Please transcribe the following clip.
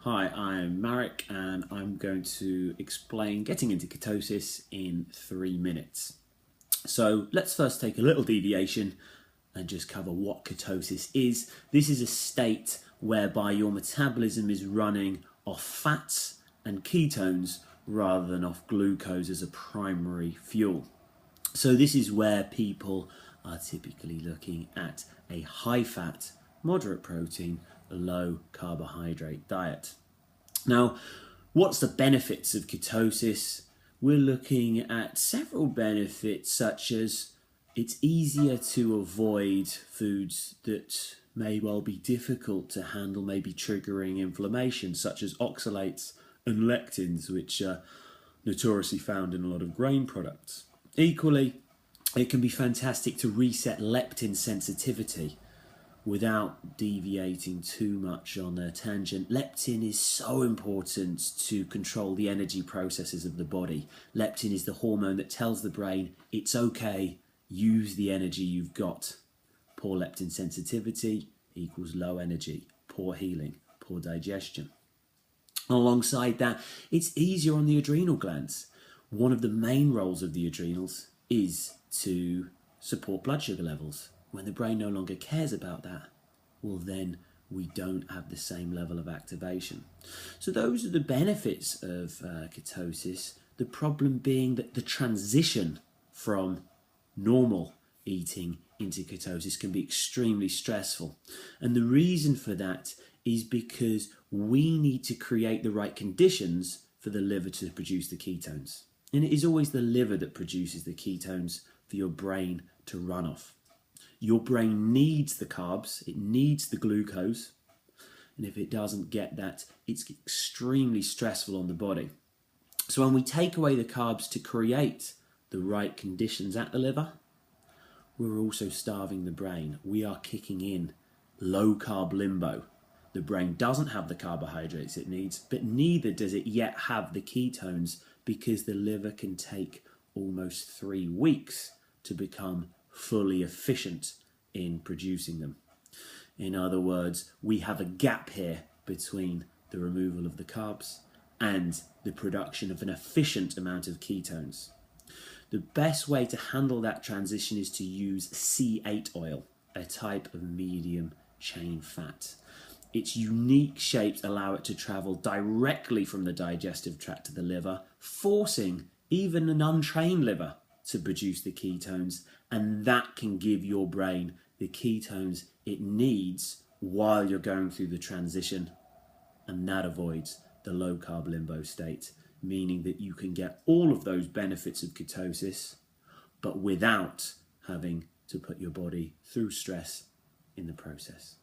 Hi, I'm Marek and I'm going to explain getting into ketosis in 3 minutes. So let's first take a little deviation and just cover what ketosis is. This is a state whereby your metabolism is running off fats and ketones rather than off glucose as a primary fuel. So this is where people are typically looking at a high fat, moderate protein, low carbohydrate diet. Now, what's the benefits of ketosis? We're looking at several benefits, such as it's easier to avoid foods that may well be difficult to handle, maybe triggering inflammation, such as oxalates and lectins, which are notoriously found in a lot of grain products. Equally, it can be fantastic to reset leptin sensitivity without deviating too much on a tangent. Leptin is so important to control the energy processes of the body. Leptin is the hormone that tells the brain it's okay, use the energy you've got. Poor leptin sensitivity equals low energy, poor healing, poor digestion. Alongside that, it's easier on the adrenal glands. One of the main roles of the adrenals is to support blood sugar levels. When the brain no longer cares about that, well, then we don't have the same level of activation. So those are the benefits of ketosis. The problem being that the transition from normal eating into ketosis can be extremely stressful. And the reason for that is because we need to create the right conditions for the liver to produce the ketones. And it is always the liver that produces the ketones for your brain to run off. Your brain needs the carbs, it needs the glucose, and if it doesn't get that, it's extremely stressful on the body. So when we take away the carbs to create the right conditions at the liver, we're also starving the brain. We are kicking in low carb limbo. The brain doesn't have the carbohydrates it needs, but neither does it yet have the ketones, because the liver can take almost 3 weeks to become fully efficient in producing them. In other words, we have a gap here between the removal of the carbs and the production of an efficient amount of ketones. The best way to handle that transition is to use C8 oil, a type of medium chain fat. Its unique shapes allow it to travel directly from the digestive tract to the liver, forcing even an untrained liver to produce the ketones, and that can give your brain the ketones it needs while you're going through the transition, and that avoids the low carb limbo state, meaning that you can get all of those benefits of ketosis but without having to put your body through stress in the process.